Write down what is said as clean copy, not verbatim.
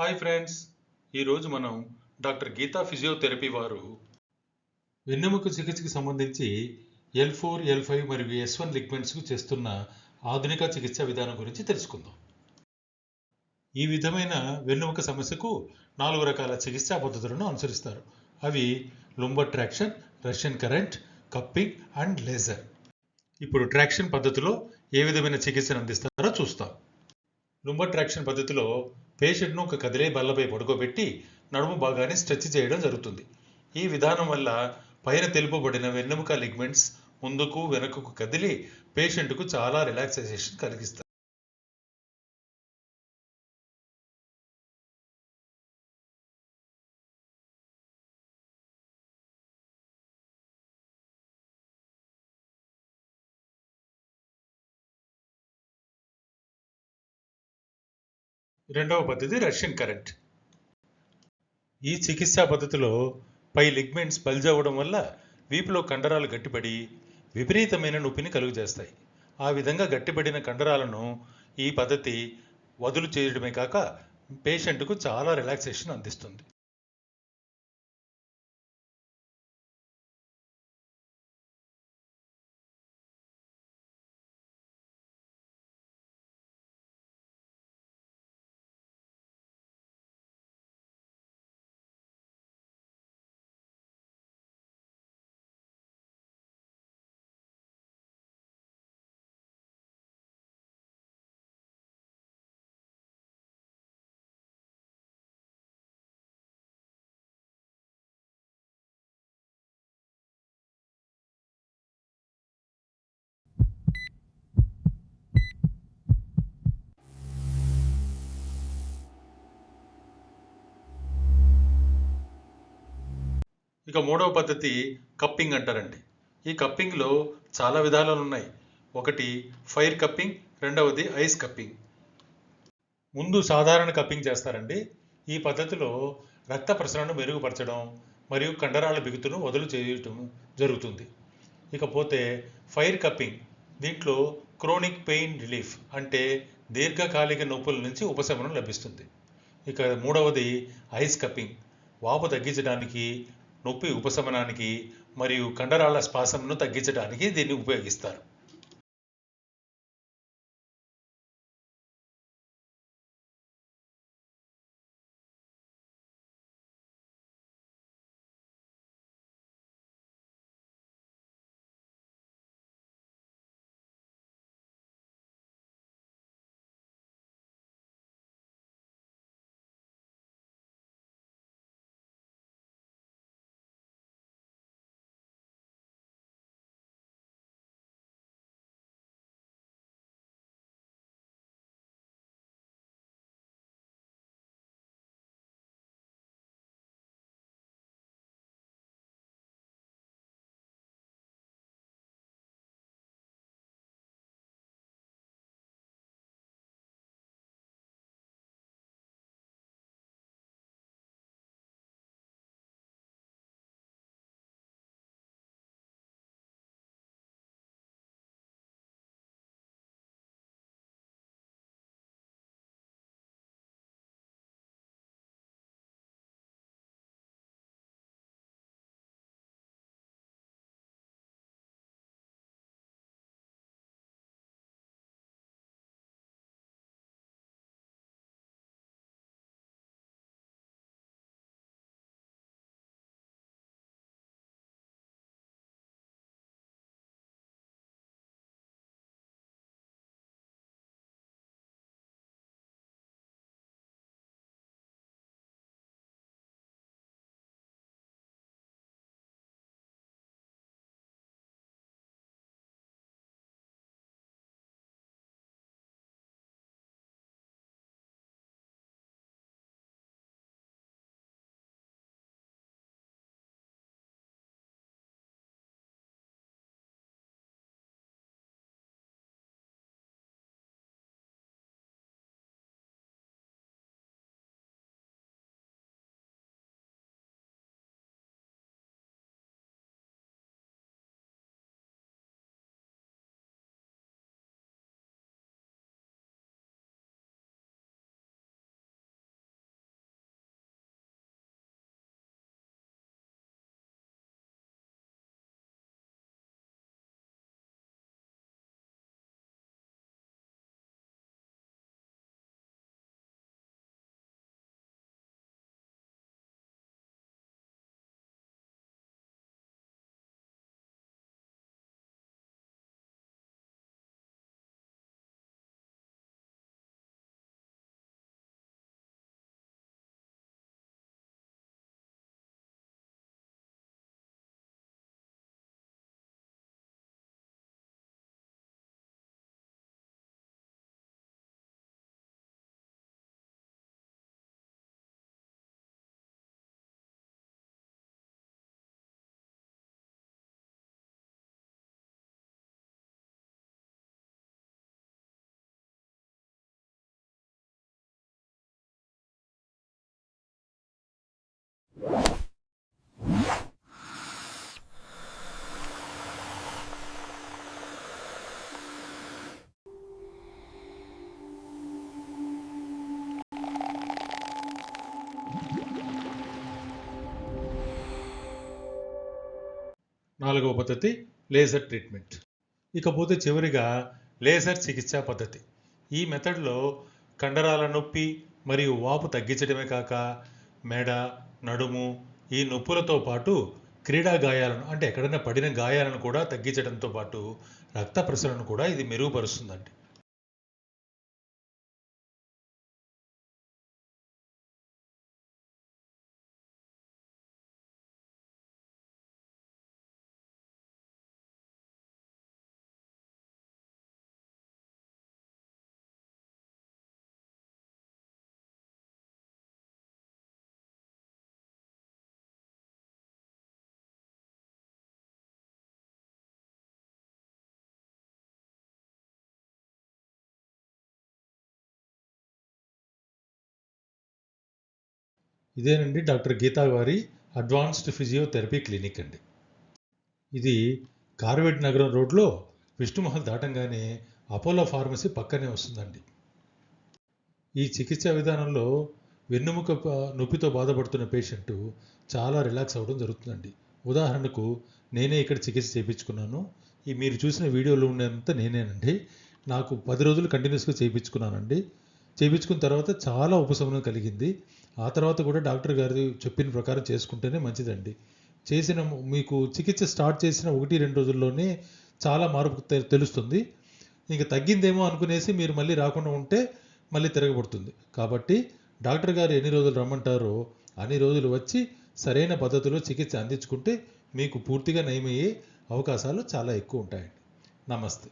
Hi friends, ఈరోజు మనం doctor Gita physiotherapy వారు వెన్నెముక చికిత్సకి సంబంధించి L4, L5 మరియు S1 లిగ్మెంట్స్కు చేస్తున్న ఆధునిక చికిత్సా విధానం గురించి తెలుసుకుందాం. ఈ విధమైన వెన్నెముక సమస్యకు 4 రకాల చికిత్సా పద్ధతులను అనుసరిస్తారు. అవి lumber traction, Russian current, cupping and laser. ఇప్పుడు ట్రాక్షన్ పద్ధతిలో ఏ విధమైన చికిత్సను అందిస్తారో చూస్తాం. లుంబర్ ట్రాక్షన్ పద్ధతిలో పేషెంట్ను ఒక కదిలే బల్లపై పడుకోబెట్టి నడుము భాగాన్ని స్ట్రెచ్ చేయడం జరుగుతుంది. ఈ విధానం వల్ల పైన తెలుపబడిన వెన్నెముక లిగ్మెంట్స్ ముందుకు వెనుకకు కదిలి పేషెంట్కు చాలా రిలాక్సేషన్ కలిగిస్తాయి. రెండవ పద్ధతి రష్యన్ కరెంట్. ఈ చికిత్సా పద్ధతిలో పై లిగ్మెంట్స్ బల్జ్ అవ్వడం వల్ల వీపులో కండరాలు గట్టిపడి విపరీతమైన నొప్పిని కలుగజేస్తాయి. ఆ విధంగా గట్టిపడిన కండరాలను ఈ పద్ధతి వదులు చేయడమే కాక పేషెంట్కు చాలా రిలాక్సేషన్ అందిస్తుంది. ఇక మూడవ పద్ధతి కప్పింగ్ అంటారండి. ఈ కప్పింగ్లో చాలా విధాలు ఉన్నాయి. ఒకటి ఫైర్ కప్పింగ్, రెండవది ఐస్ కప్పింగ్. ముందు సాధారణ కప్పింగ్ చేస్తారండి. ఈ పద్ధతిలో రక్త ప్రసరణను మెరుగుపరచడం మరియు కండరాల బిగుతును వదులు చేయటం జరుగుతుంది. ఇకపోతే ఫైర్ కప్పింగ్, దీంట్లో క్రోనిక్ పెయిన్ రిలీఫ్ అంటే దీర్ఘకాలిక నొప్పుల నుంచి ఉపశమనం లభిస్తుంది. ఇక మూడవది ఐస్ కప్పింగ్, వాపు తగ్గించడానికి, నొప్పి ఉపశమనానికి మరియు కండరాల స్పాసంను తగ్గించడానికి దీన్ని ఉపయోగిస్తారు. నాలుగవ పద్ధతి లేజర్ ట్రీట్మెంట్. ఇకపోతే చివరిగా లేజర్ చికిత్సా పద్ధతి. ఈ మెథడ్లో కండరాల నొప్పి మరియు వాపు తగ్గించడమే కాక మెడ, నడుము ఈ నొప్పులతో పాటు క్రీడా గాయాలను అంటే ఎక్కడైనా పడిన గాయాలను కూడా తగ్గించడంతో పాటు రక్త ప్రసరణను కూడా ఇది మెరుగుపరుస్తుందండి. ఇదేనండి డాక్టర్ గీతా వారి అడ్వాన్స్డ్ ఫిజియోథెరపీ క్లినిక్ అండి. ఇది కార్వేట్ నగరం రోడ్లో విష్ణుమహల్ దాటంగానే అపోలో ఫార్మసీ పక్కనే వస్తుందండి. ఈ చికిత్సా విధానంలో వెన్నుముక నొప్పితో బాధపడుతున్న పేషెంట్ చాలా రిలాక్స్ అవ్వడం జరుగుతుందండి. ఉదాహరణకు నేనే ఇక్కడ చికిత్స చేయించుకున్నాను. ఈ మీరు చూసిన వీడియోలో ఉన్నంత నేనేనండి. నాకు 10 రోజులు కంటిన్యూస్గా చేయించుకున్నానండి. చేయించుకున్న తర్వాత చాలా ఉపశమనం కలిగింది. ఆ తర్వాత కూడా డాక్టర్ గారు చెప్పిన ప్రకారం చేసుకుంటేనే మంచిదండి. చేసిన మీకు చికిత్స స్టార్ట్ చేసిన 1-2 రోజుల్లోనే చాలా మార్పు తెలుస్తుంది. ఇంక తగ్గిందేమో అనుకునేసి మీరు మళ్ళీ రాకుండా ఉంటే మళ్ళీ తిరగబడుతుంది. కాబట్టి డాక్టర్ గారు ఎన్ని రోజులు రమ్మంటారో అన్ని రోజులు వచ్చి సరైన పద్ధతిలో చికిత్స అందించుకుంటే మీకు పూర్తిగా నయమయ్యే అవకాశాలు చాలా ఎక్కువ ఉంటాయండి. నమస్తే.